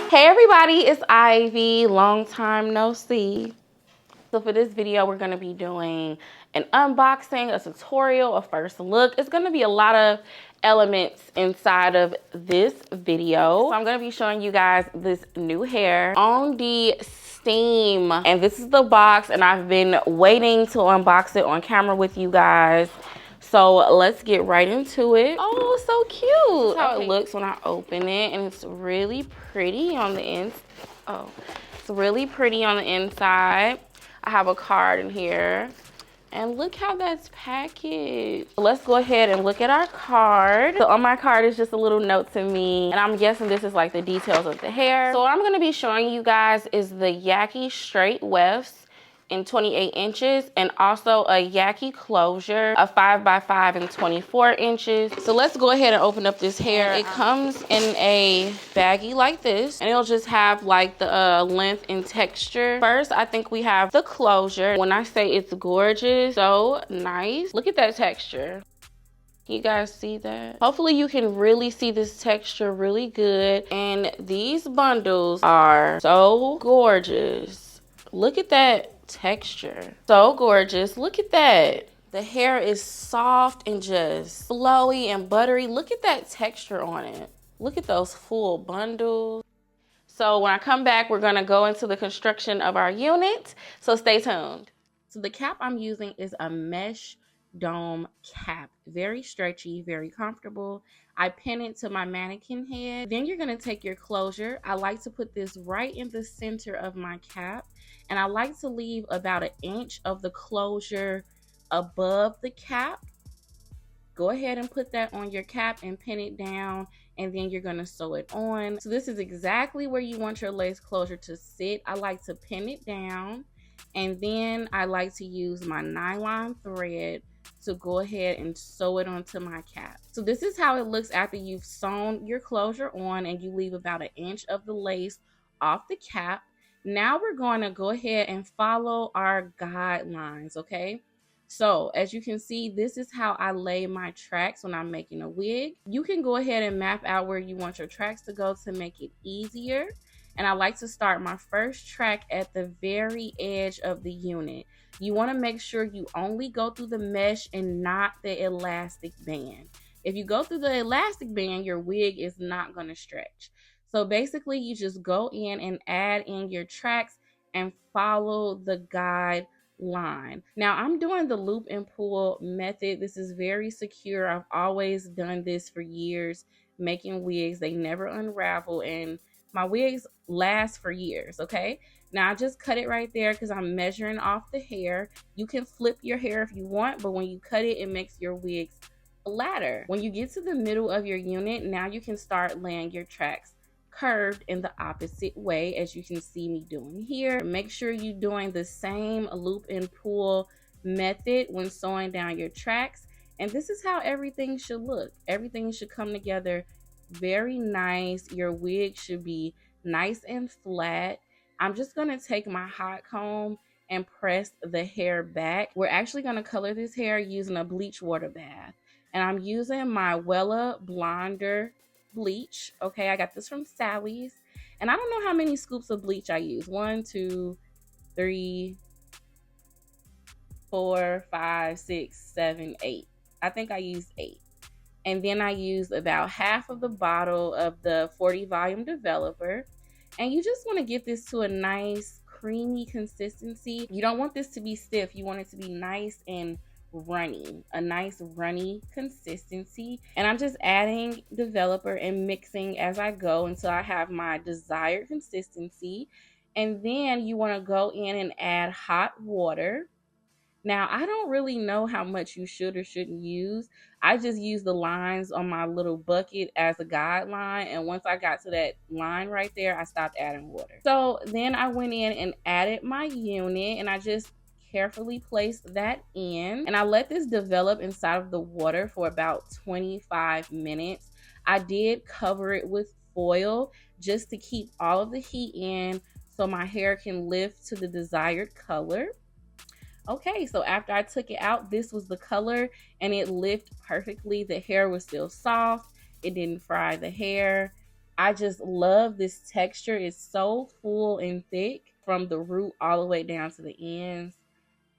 Hey everybody, it's Ivy. Long time no see. So for this video, we're gonna be doing an unboxing, a tutorial, a first look. It's gonna be a lot of elements inside of this video. So I'm gonna be showing you guys this new hair on the Steam. And this is the box, and I've been waiting to unbox it on camera with you guys. So let's get right into it. Oh, so cute. This is how it looks when I open it, and it's really pretty on the inside. Oh, it's really pretty on the inside. I have a card in here, and look how that's packaged. Let's go ahead and look at our card. So on my card is just a little note to me, and I'm guessing this is like the details of the hair. So what I'm gonna be showing you guys is the Yaki straight wefts in 28 inches, and also a Yaki closure, a 5x5 in 24 inches. So let's go ahead and open up this hair. It comes in a baggie like this, and it'll just have like the length and texture. First, I think we have the closure. When I say it's gorgeous, so nice. Look at that texture. You guys see that? Hopefully you can really see this texture really good. And these bundles are so gorgeous. Look at that texture. So gorgeous. Look at that. The hair is soft and just flowy and buttery. Look at that texture on it. Look at those full bundles. So when I come back, we're gonna go into the construction of our unit. So stay tuned. So the cap I'm using is a mesh dome cap. Very stretchy, very comfortable. I pin it to my mannequin head. Then you're gonna take your closure. I like to put this right in the center of my cap. And I like to leave about 1 inch of the closure above the cap. Go ahead and put that on your cap and pin it down, and then you're gonna sew it on. So this is exactly where you want your lace closure to sit. I like to pin it down, and then I like to use my nylon thread to go ahead and sew it onto my cap. So this is how it looks after you've sewn your closure on and you leave about 1 inch of the lace off the cap. Now we're going to go ahead and follow our guidelines, okay? So as you can see, this is how I lay my tracks when I'm making a wig. You can go ahead and map out where you want your tracks to go to make it easier. And I like to start my first track at the very edge of the unit. You want to make sure you only go through the mesh and not the elastic band. If you go through the elastic band, your wig is not going to stretch. So basically, you just go in and add in your tracks and follow the guideline. Now, I'm doing the loop and pull method. This is very secure. I've always done this for years, making wigs. They never unravel, and my wigs last for years, okay? Now, I just cut it right there because I'm measuring off the hair. You can flip your hair if you want, but when you cut it, it makes your wigs flatter. When you get to the middle of your unit, now you can start laying your tracks curved in the opposite way, as you can see me doing here. Make sure you're doing the same loop and pull method when sewing down your tracks. And this is how everything should look. Everything should come together very nice. Your wig should be nice and flat. I'm just going to take my hot comb and press the hair back. We're actually going to color this hair using a bleach water bath. And I'm using my Wella Blonder bleach. Okay, I got this from Sally's. And I don't know how many scoops of bleach I use. 1, 2, 3, 4, 5, 6, 7, 8. I think I used 8. And then I used about half of the bottle of the 40 volume developer. And you just want to get this to a nice creamy consistency. You don't want this to be stiff. You want it to be nice and runny, a nice runny consistency. And I'm just adding developer and mixing as I go until I have my desired consistency. And then you want to go in and add hot water. Now, I don't really know how much you should or shouldn't use. I just use the lines on my little bucket as a guideline. And once I got to that line right there, I stopped adding water. So then I went in and added my unit, and I just carefully placed that in. And I let this develop inside of the water for about 25 minutes. I did cover it with foil just to keep all of the heat in so my hair can lift to the desired color. Okay, so after I took it out, this was the color, and it lifted perfectly. The hair was still soft. It didn't fry the hair. I just love this texture. It's so full and thick from the root all the way down to the ends.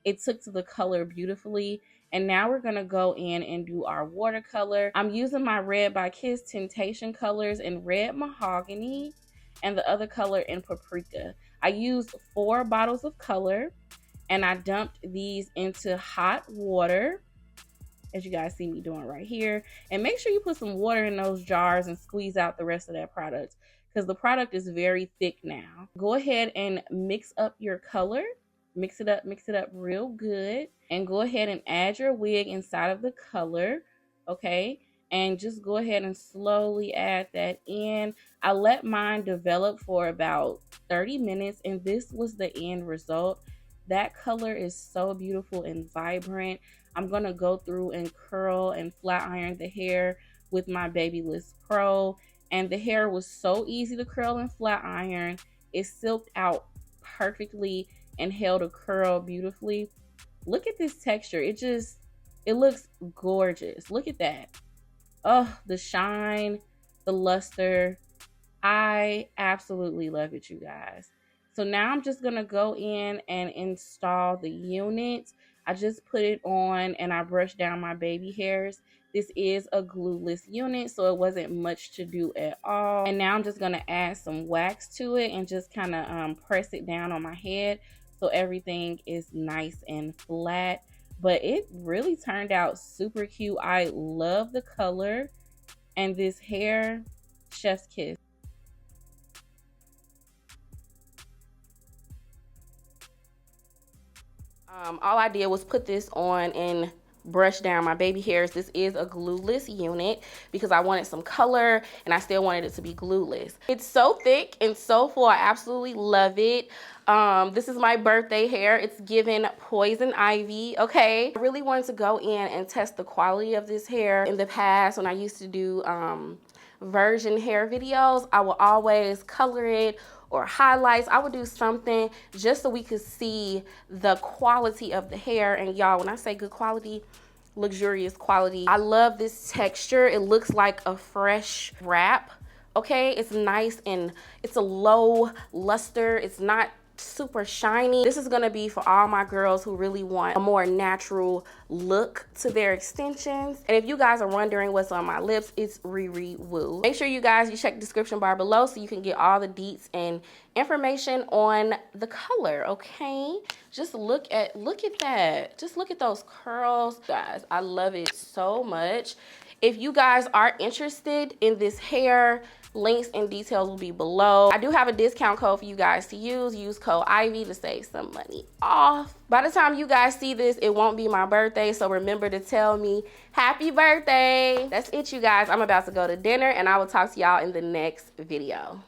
It took to the color beautifully. And now we're gonna go in and do our watercolor. I'm using my Red by Kiss Temptation colors in Red Mahogany and the other color in Paprika. I used 4 bottles of color and I dumped these into hot water, as you guys see me doing right here. And make sure you put some water in those jars and squeeze out the rest of that product, because the product is very thick now. Go ahead and mix up your color. Mix it up real good. And go ahead and add your wig inside of the color, okay? And just go ahead and slowly add that in. I let mine develop for about 30 minutes, and this was the end result. That color is so beautiful and vibrant. I'm going to go through and curl and flat iron the hair with my Babyliss Pro. And the hair was so easy to curl and flat iron. It silked out perfectly and held a curl beautifully. Look at this texture. It looks gorgeous. Look at that. Oh, the shine, the luster. I absolutely love it, you guys. So now I'm just going to go in and install the unit. I just put it on and I brushed down my baby hairs. This is a glueless unit, so it wasn't much to do at all. And now I'm just going to add some wax to it and just kind of press it down on my head so everything is nice and flat. But it really turned out super cute. I love the color and this hair, chef's kiss. All I did was put this on and brush down my baby hairs. This is a glueless unit because I wanted some color and I still wanted it to be glueless. It's so thick and so full. I absolutely love it. This is my birthday hair. It's given poison ivy, okay? I really wanted to go in and test the quality of this hair. In the past, when I used to do version hair videos, I would always color it or highlights. I would do something just so we could see the quality of the hair. And y'all, when I say good quality, luxurious quality, I love this texture. It looks like a fresh wrap, okay? It's nice and it's a low luster. It's not super shiny. This is gonna be for all my girls who really want a more natural look to their extensions. And if you guys are wondering what's on my lips, it's Riri Woo. Make sure you guys check the description bar below so you can get all the deets and information on the color, okay? Just look at that. Just look at those curls. Guys, I love it so much. If you guys are interested in this hair, links and details will be below. I do have a discount code for you guys to use. Use code IVY to save some money off. By the time you guys see this, it won't be my birthday, so remember to tell me happy birthday. That's it, you guys. I'm about to go to dinner and I will talk to y'all in the next video.